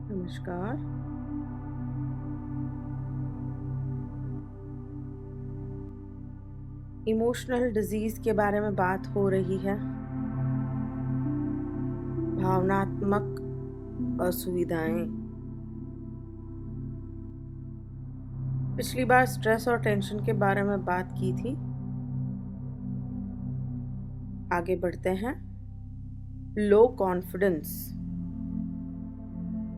नमस्कार। Emotional disease के बारे में बात हो रही है। भावनात्मक असुविधाएं। पिछली बार स्ट्रेस और टेंशन के बारे में बात की थी। आगे बढ़ते हैं। लो कॉन्फिडेंस,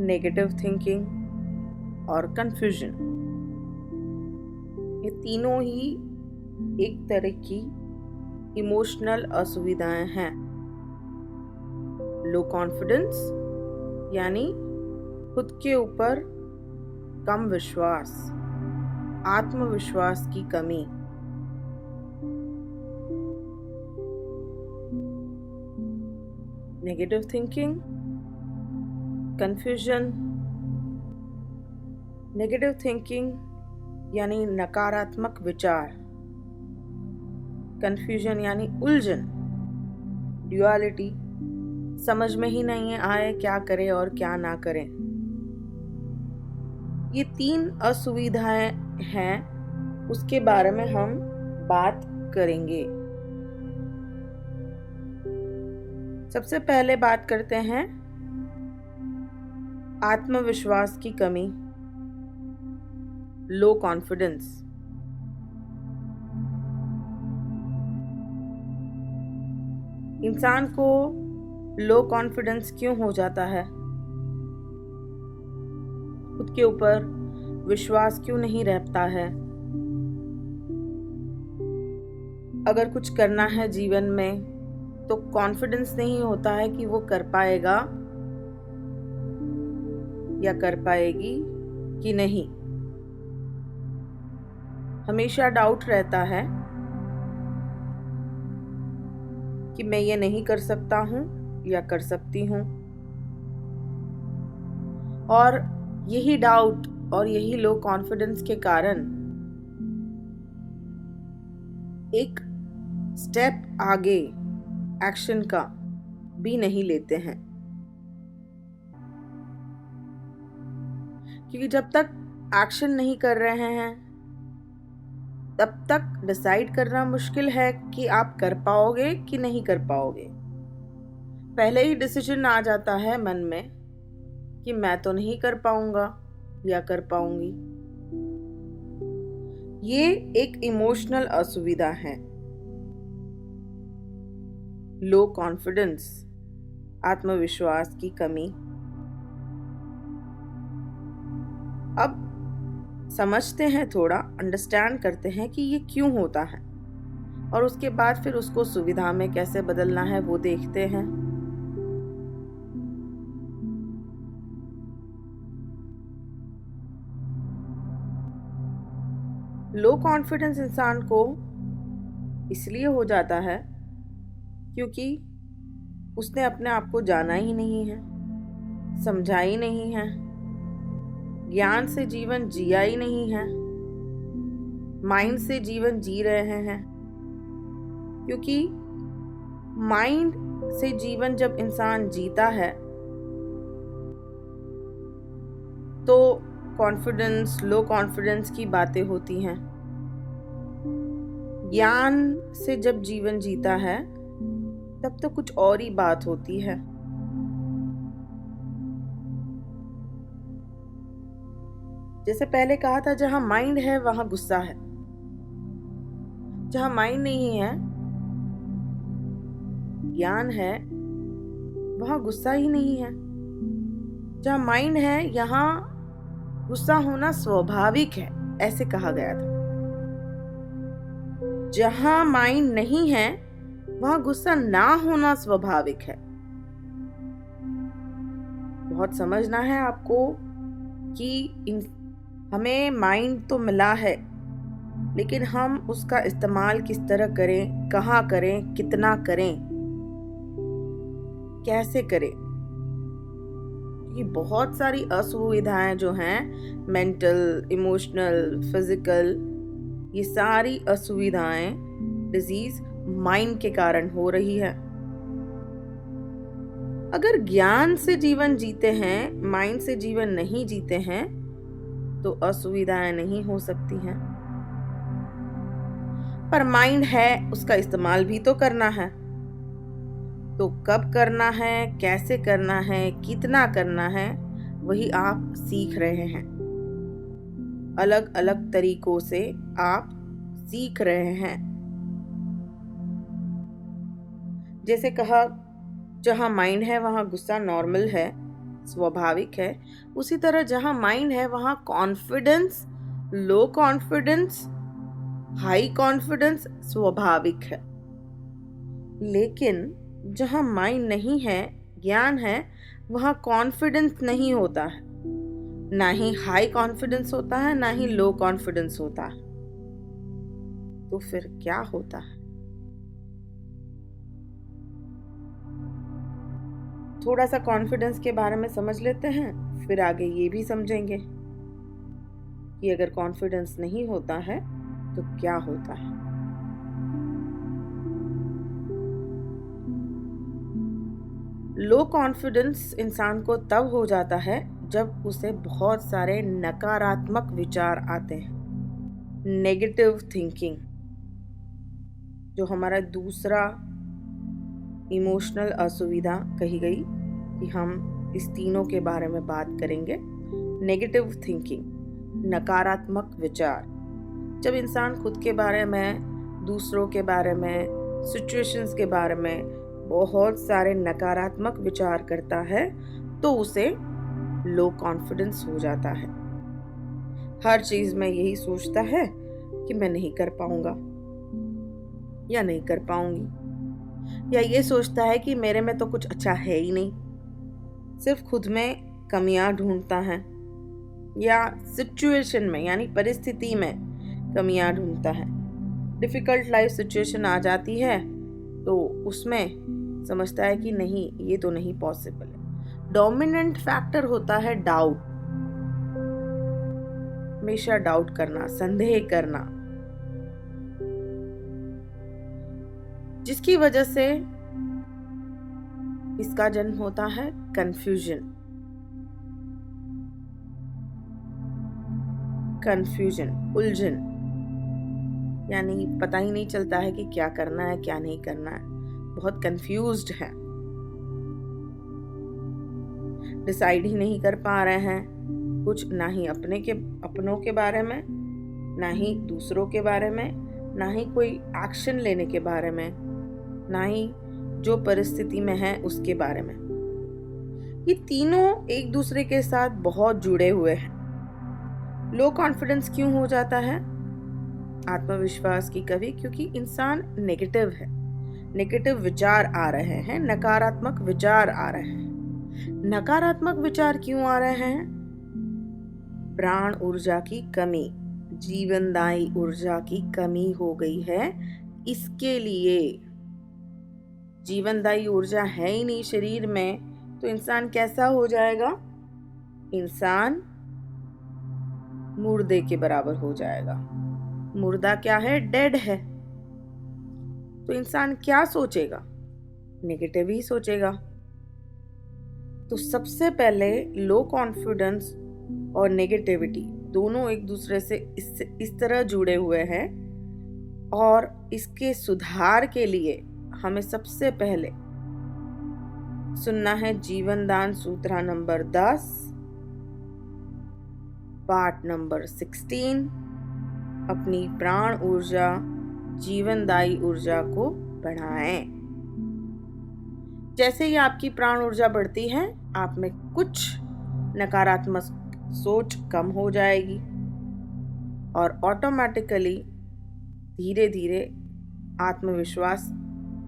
नेगेटिव थिंकिंग और कंफ्यूजन, ये तीनों ही एक तरह की इमोशनल असुविधाएं हैं। लो कॉन्फिडेंस यानी खुद के ऊपर कम विश्वास, आत्मविश्वास की कमी। Negative thinking, confusion. Negative thinking यानी नकारात्मक विचार, कंफ्यूजन यानी उलझन, ड्युअलिटी, समझ में ही नहीं आए क्या करें और क्या ना करें। ये तीन असुविधाएं हैं, उसके बारे में हम बात करेंगे। सबसे पहले बात करते हैं आत्मविश्वास की कमी, लो कॉन्फिडेंस। इंसान को लो कॉन्फिडेंस क्यों हो जाता है? खुद के ऊपर विश्वास क्यों नहीं रहता है? अगर कुछ करना है जीवन में तो कॉन्फिडेंस नहीं होता है कि वो कर पाएगा या कर पाएगी कि नहीं। हमेशा डाउट रहता है कि मैं ये नहीं कर सकता हूँ या कर सकती हूँ। और यही डाउट और यही लो कॉन्फिडेंस के कारण एक स्टेप आगे एक्शन का भी नहीं लेते हैं, क्योंकि जब तक एक्शन नहीं कर रहे हैं तब तक डिसाइड करना मुश्किल है कि आप कर पाओगे कि नहीं कर पाओगे। पहले ही डिसीजन आ जाता है मन में कि मैं तो नहीं कर पाऊंगा या कर पाऊंगी। ये एक इमोशनल असुविधा है। लो कॉन्फिडेंस, आत्मविश्वास की कमी। अब समझते हैं, थोड़ा अंडरस्टैंड करते हैं कि ये क्यों होता है, और उसके बाद फिर उसको सुविधा में कैसे बदलना है वो देखते हैं। लो कॉन्फिडेंस इंसान को इसलिए हो जाता है क्योंकि उसने अपने आप को जाना ही नहीं है, समझा ही नहीं है, ज्ञान से जीवन जिया ही नहीं है, माइंड से जीवन जी रहे हैं। क्योंकि माइंड से जीवन जब इंसान जीता है तो कॉन्फिडेंस, लो कॉन्फिडेंस की बातें होती हैं। ज्ञान से जब जीवन जीता है तब तो कुछ और ही बात होती है। जैसे पहले कहा था, जहां माइंड है वहां गुस्सा है, जहां माइंड नहीं है, ज्ञान है, वहां गुस्सा ही नहीं है। जहां माइंड है यहाँ गुस्सा होना स्वाभाविक है, ऐसे कहा गया था। जहां माइंड नहीं है वहां गुस्सा ना होना स्वाभाविक है। बहुत समझना है आपको कि हमें माइंड तो मिला है, लेकिन हम उसका इस्तेमाल किस तरह करें, कहाँ करें, कितना करें, कैसे करें। कि बहुत सारी असुविधाएं जो हैं, मेंटल, इमोशनल, फिजिकल, ये सारी असुविधाएं डिजीज माइंड के कारण हो रही है। अगर ज्ञान से जीवन जीते हैं, माइंड से जीवन नहीं जीते हैं, तो असुविधाएं नहीं हो सकती हैं। पर माइंड है, उसका इस्तेमाल भी तो करना है। तो कब करना है, कैसे करना है, कितना करना है, वही आप सीख रहे हैं। अलग अलग तरीकों से आप सीख रहे हैं। जैसे कहा, जहां माइंड है वहां गुस्सा नॉर्मल है, स्वाभाविक है। उसी तरह जहां माइंड है वहां confidence, low confidence, high confidence स्वाभाविक है। लेकिन जहां माइंड नहीं है, ज्ञान है, वहां कॉन्फिडेंस नहीं होता है। ना ही हाई कॉन्फिडेंस होता है, ना ही लो कॉन्फिडेंस होता है। तो फिर क्या होता है? थोड़ा सा कॉन्फिडेंस के बारे में समझ लेते हैं, फिर आगे ये भी समझेंगे कि अगर कॉन्फिडेंस नहीं होता है तो क्या होता है। लो कॉन्फिडेंस इंसान को तब हो जाता है जब उसे बहुत सारे नकारात्मक विचार आते हैं, नेगेटिव थिंकिंग। जो हमारा दूसरा इमोशनल असुविधा कही गई कि हम इस तीनों के बारे में बात करेंगे। नेगेटिव थिंकिंग, नकारात्मक विचार। जब इंसान खुद के बारे में, दूसरों के बारे में, सिचुएशंस के बारे में बहुत सारे नकारात्मक विचार करता है तो उसे लो कॉन्फिडेंस हो जाता है। हर चीज में यही सोचता है कि मैं नहीं कर पाऊंगा या नहीं कर पाऊंगी, या ये सोचता है कि मेरे में तो कुछ अच्छा है ही नहीं, सिर्फ खुद में कमियां ढूंढता है, या सिचुएशन में यानी परिस्थिति में कमियां ढूंढता है। डिफिकल्ट लाइफ सिचुएशन आ जाती है तो उसमें समझता है कि नहीं, ये तो नहीं पॉसिबल है। डोमिनेंट फैक्टर होता है डाउट, हमेशा डाउट करना, संदेह करना, जिसकी वजह से इसका जन्म होता है कंफ्यूजन। उलझन, यानी पता ही नहीं चलता है कि क्या करना है, क्या नहीं करना है। बहुत कंफ्यूज्ड है, डिसाइड ही नहीं कर पा रहे हैं कुछ, ना ही अपनों के बारे में, ना ही दूसरों के बारे में, ना ही कोई एक्शन लेने के बारे में, ना ही जो परिस्थिति में है उसके बारे में। ये तीनों एक दूसरे के साथ बहुत जुड़े हुए हैं। लो कॉन्फिडेंस क्यों हो जाता है? आत्मविश्वास की कमी, क्योंकि इंसान नेगेटिव है, नेगेटिव विचार आ रहे हैं, नकारात्मक विचार आ रहे हैं। नकारात्मक विचार क्यों आ रहे हैं? प्राण ऊर्जा की कमी, जीवनदायी ऊर्जा की कमी हो गई है। इसके लिए जीवनदायी ऊर्जा है ही नहीं शरीर में, तो इंसान कैसा हो जाएगा? इंसान मुर्दे के बराबर हो जाएगा। मुर्दा क्या है? डेड है। तो इंसान क्या सोचेगा? नेगेटिव ही सोचेगा। तो सबसे पहले लो कॉन्फिडेंस और नेगेटिविटी दोनों एक दूसरे से इस तरह जुड़े हुए हैं, और इसके सुधार के लिए हमें सबसे पहले सुनना है जीवन दान सूत्र नंबर 10, पार्ट नंबर 16। अपनी प्राण ऊर्जा, जीवनदायी ऊर्जा को बढ़ाएं। जैसे ही आपकी प्राण ऊर्जा बढ़ती है, आप में कुछ नकारात्मक सोच कम हो जाएगी और ऑटोमेटिकली धीरे धीरे आत्मविश्वास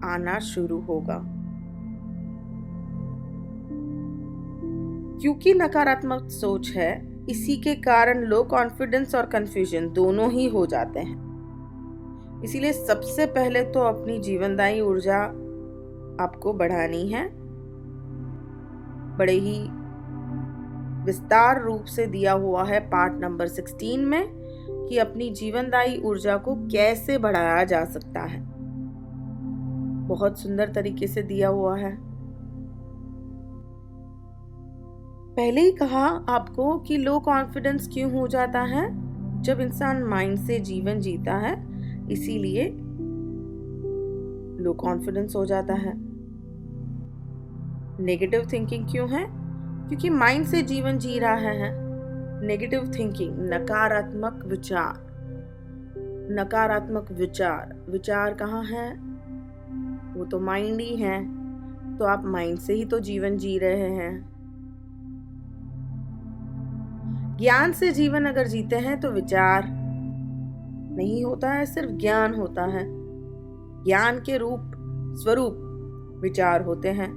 आना शुरू होगा। क्योंकि नकारात्मक सोच है, इसी के कारण लो कॉन्फिडेंस और कंफ्यूजन दोनों ही हो जाते हैं। इसीलिए सबसे पहले तो अपनी जीवनदायी ऊर्जा आपको बढ़ानी है। बड़े ही विस्तार रूप से दिया हुआ है पार्ट नंबर 16 में कि अपनी जीवनदायी ऊर्जा को कैसे बढ़ाया जा सकता है। बहुत सुंदर तरीके से दिया हुआ है। पहले ही कहा आपको कि लो कॉन्फिडेंस क्यों हो जाता है, जब इंसान माइंड से जीवन जीता है, इसीलिए लो कॉन्फिडेंस हो जाता है। नेगेटिव थिंकिंग क्यों है? क्योंकि माइंड से जीवन जी रहा है। नेगेटिव थिंकिंग, नकारात्मक विचार। नकारात्मक विचार कहाँ है? वो तो माइंड ही है। तो आप माइंड से ही तो जीवन जी रहे हैं। ज्ञान से जीवन अगर जीते हैं तो विचार नहीं होता है, सिर्फ ज्ञान होता है। ज्ञान के स्वरूप विचार होते हैं,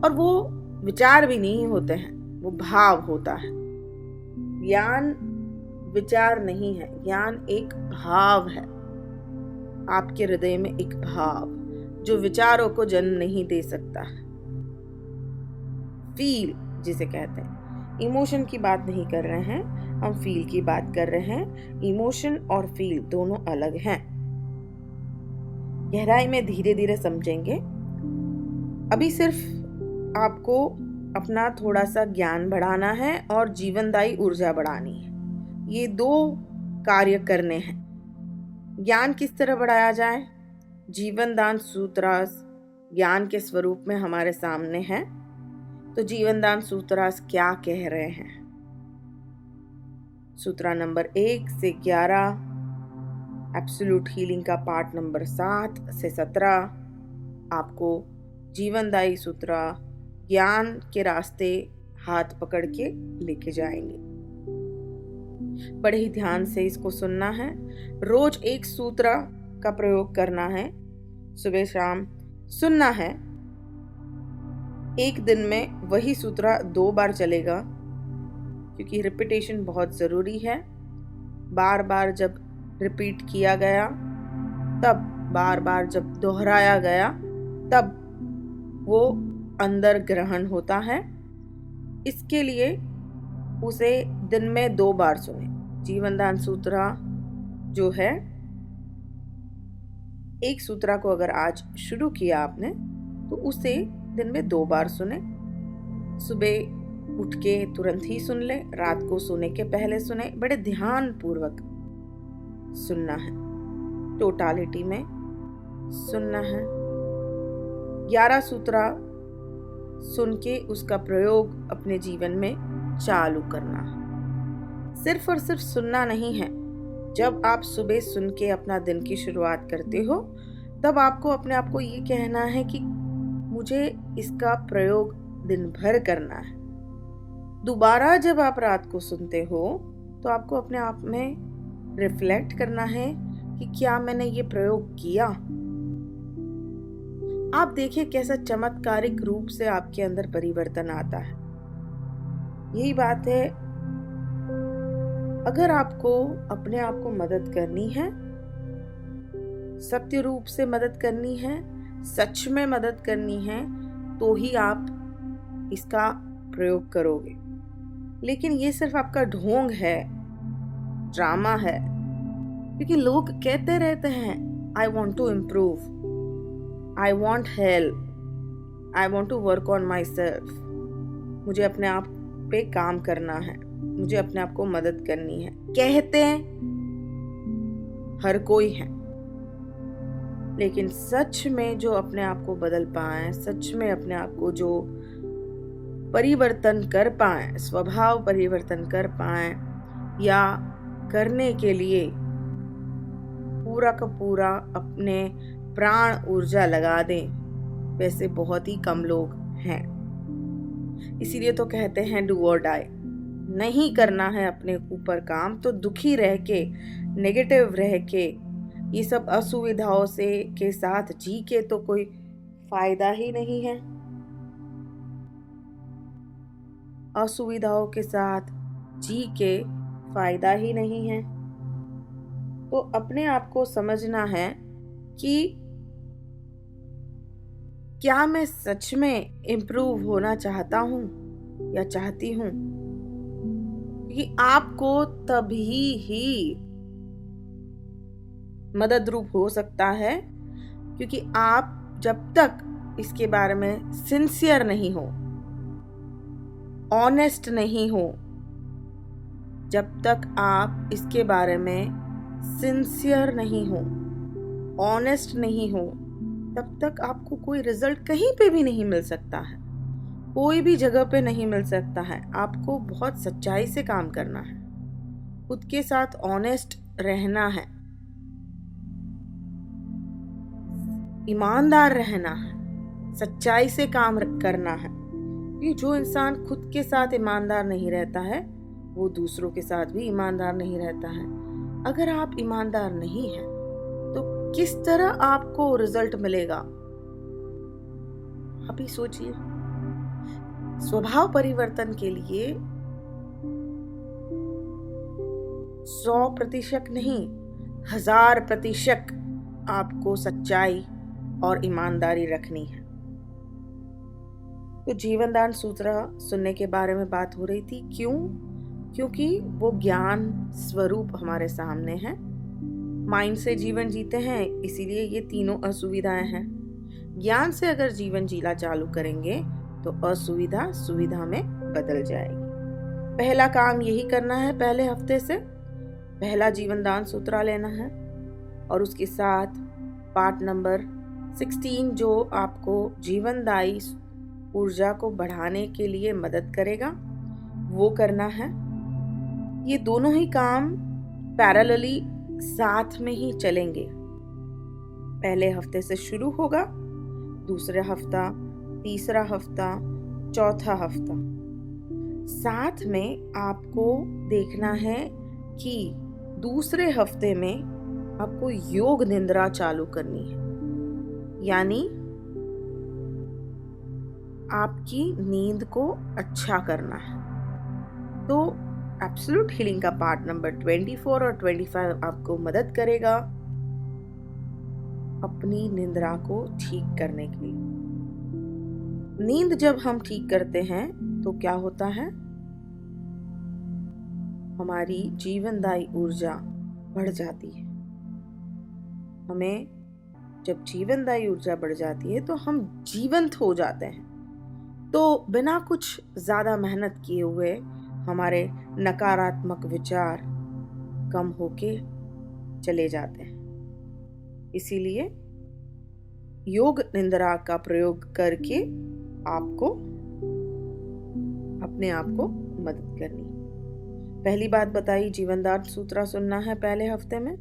और वो विचार भी नहीं होते हैं, वो भाव होता है। ज्ञान विचार नहीं है, ज्ञान एक भाव है। आपके हृदय में एक भाव जो विचारों को जन्म नहीं दे सकता है। फील जिसे कहते हैं, इमोशन की बात नहीं कर रहे हैं, हम फील की बात कर रहे हैं। इमोशन और फील दोनों अलग हैं। गहराई में धीरे धीरे समझेंगे। अभी सिर्फ आपको अपना थोड़ा सा ज्ञान बढ़ाना है और जीवनदायी ऊर्जा बढ़ानी है। ये दो कार्य करने हैं। ज्ञान किस तरह बढ़ाया जाए? जीवनदान सूत्रास ज्ञान के स्वरूप में हमारे सामने है। तो जीवनदान सूत्रास क्या कह रहे हैं? सूत्रा नंबर 1 से 11, एब्सोल्यूट हीलिंग का पार्ट नंबर 7 से 17 आपको जीवनदायी सूत्रा ज्ञान के रास्ते हाथ पकड़ के लेके जाएंगे। बड़े ही ध्यान से इसको सुनना है। रोज एक सूत्रा का प्रयोग करना है, सुबह शाम सुनना है। एक दिन में वही सूत्रा 2 बार चलेगा, क्योंकि रिपीटेशन बहुत ज़रूरी है। बार बार जब रिपीट किया गया, तब बार बार जब दोहराया गया, तब वो अंदर ग्रहण होता है। इसके लिए उसे दिन में 2 बार सुने। जीवनदान सूत्रा जो है, एक सूत्रा को अगर आज शुरू किया आपने, तो उसे दिन में 2 बार सुने। सुबह उठ के तुरंत ही सुन ले, रात को सोने के पहले सुने। बड़े ध्यान पूर्वक सुनना है, टोटालिटी में सुनना है। 11 सूत्रा सुन के उसका प्रयोग अपने जीवन में चालू करना है। सिर्फ और सिर्फ सुनना नहीं है। जब आप सुबह सुन के अपना दिन की शुरुआत करते हो, तब आपको अपने आप को ये कहना है कि मुझे इसका प्रयोग दिन भर करना है। दोबारा जब आप रात को सुनते हो, तो आपको अपने आप में रिफ्लेक्ट करना है कि क्या मैंने ये प्रयोग किया। आप देखिए कैसा चमत्कारिक रूप से आपके अंदर परिवर्तन आता है। यही बात है, अगर आपको अपने आप को मदद करनी है, सत्य रूप से मदद करनी है, सच में मदद करनी है, तो ही आप इसका प्रयोग करोगे। लेकिन ये सिर्फ आपका ढोंग है, ड्रामा है। क्योंकि लोग कहते रहते हैं, I want to improve, I want help, I want to work on myself. मुझे अपने आप पे काम करना है, मुझे अपने आप को मदद करनी है। कहते हर कोई है, लेकिन सच में जो अपने आप को बदल पाए, सच में अपने आप को जो परिवर्तन कर पाए, स्वभाव परिवर्तन कर पाए, या करने के लिए पूरा का पूरा अपने प्राण ऊर्जा लगा दें, वैसे बहुत ही कम लोग हैं। इसीलिए तो कहते हैं डू और डाई। नहीं करना है अपने ऊपर काम, तो दुखी रह के, नेगेटिव रह के, ये सब असुविधाओं से के साथ जी के तो कोई फायदा ही नहीं है। असुविधाओं के साथ जी के फायदा ही नहीं है। तो अपने आप को समझना है कि क्या मैं सच में इम्प्रूव होना चाहता हूँ या चाहती हूँ। क्योंकि आपको तभी ही मदद रूप हो सकता है, क्योंकि आप जब तक इसके बारे में सिंसियर नहीं हो, ऑनेस्ट नहीं हो, जब तक आप इसके बारे में सिंसियर नहीं हो, ऑनेस्ट नहीं हो, तब तक आपको कोई रिजल्ट कहीं पे भी नहीं मिल सकता है, कोई भी जगह पे नहीं मिल सकता है। आपको बहुत सच्चाई से काम करना है, खुद के साथ ऑनेस्ट रहना है, ईमानदार रहना है, सच्चाई से काम करना है। ये जो इंसान खुद के साथ ईमानदार नहीं रहता है, वो दूसरों के साथ भी ईमानदार नहीं रहता है। अगर आप ईमानदार नहीं हैं, तो किस तरह आपको रिजल्ट मिलेगा? आप ही सोचिए। स्वभाव परिवर्तन के लिए 100% नहीं, 1000% आपको सच्चाई और ईमानदारी रखनी है। तो जीवनदान सूत्र सुनने के बारे में बात हो रही थी। क्यों? क्योंकि वो ज्ञान स्वरूप हमारे सामने है। माइंड से जीवन जीते हैं, इसीलिए ये तीनों असुविधाएं हैं। ज्ञान से अगर जीवन जीना चालू करेंगे तो असुविधा सुविधा में बदल जाएगी। पहला काम यही करना है, पहले हफ्ते से पहला जीवनदान सूत्र लेना है और उसके साथ पार्ट नंबर 16 जो आपको जीवनदायी ऊर्जा को बढ़ाने के लिए मदद करेगा, वो करना है। ये दोनों ही काम पैरेलली साथ में ही चलेंगे। पहले हफ्ते से शुरू होगा, दूसरा हफ्ता, तीसरा हफ्ता, चौथा हफ्ता। साथ में आपको देखना है कि दूसरे हफ्ते में आपको योग निद्रा चालू करनी है, यानी आपकी नींद को अच्छा करना है। तो एब्सोल्यूट हीलिंग का पार्ट नंबर 24 और 25 आपको मदद करेगा अपनी निद्रा को ठीक करने के लिए। नींद जब हम ठीक करते हैं तो क्या होता है? हमारी जीवनदायी ऊर्जा बढ़ जाती है। हमें जब जीवनदायी ऊर्जा बढ़ जाती है तो हम जीवंत हो जाते हैं। तो बिना कुछ ज़्यादा मेहनत किए हुए हमारे नकारात्मक विचार कम होके चले जाते हैं। इसीलिए योग निद्रा का प्रयोग करके आपको अपने आप को मदद करनी। पहली बात बताई, जीवनदान सूत्र सुनना है पहले हफ्ते में।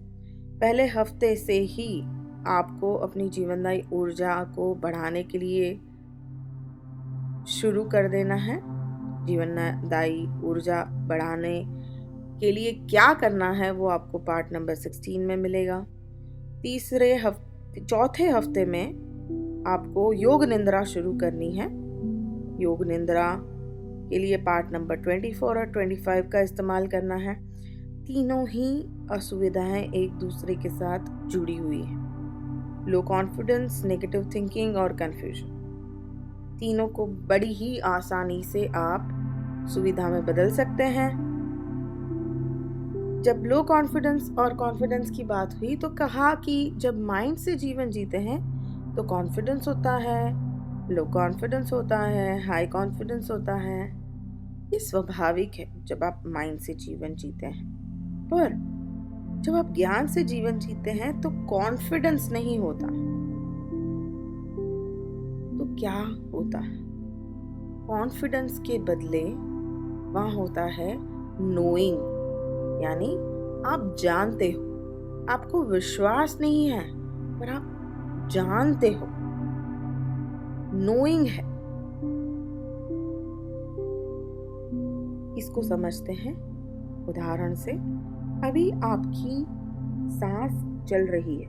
पहले हफ्ते से ही आपको अपनी जीवनदायी ऊर्जा को बढ़ाने के लिए शुरू कर देना है। जीवनदायी ऊर्जा बढ़ाने के लिए क्या करना है वो आपको पार्ट नंबर 16 में मिलेगा। चौथे हफ्ते में आपको योग निद्रा शुरू करनी है। योग निद्रा के लिए पार्ट नंबर 24 और 25 का इस्तेमाल करना है। तीनों ही असुविधाएं एक दूसरे के साथ जुड़ी हुई है। लो कॉन्फिडेंस, नेगेटिव थिंकिंग और कंफ्यूजन, तीनों को बड़ी ही आसानी से आप सुविधा में बदल सकते हैं। जब लो कॉन्फिडेंस और कॉन्फिडेंस की बात हुई तो कहा कि जब माइंड से जीवन जीते हैं तो कॉन्फिडेंस होता है, लो कॉन्फिडेंस होता है, हाई कॉन्फिडेंस होता है। ये स्वाभाविक है जब आप माइंड से जीवन जीते हैं। पर जब आप ज्ञान से जीवन जीते हैं तो कॉन्फिडेंस नहीं होता। तो क्या होता है? कॉन्फिडेंस के बदले वहाँ होता है नोइंग, यानी आप जानते हो, आपको विश्वास नहीं है पर आप जानते हो, नोइंग है। इसको समझते हैं उदाहरण से। अभी आपकी सांस चल रही है,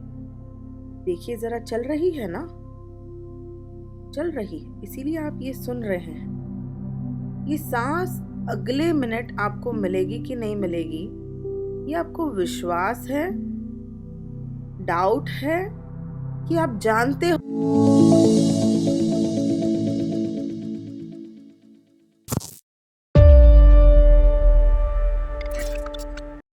देखिए जरा, चल रही है ना, चल रही है, इसीलिए आप ये सुन रहे हैं। ये सांस अगले मिनट आपको मिलेगी कि नहीं मिलेगी, ये आपको विश्वास है, डाउट है कि आप जानते हो?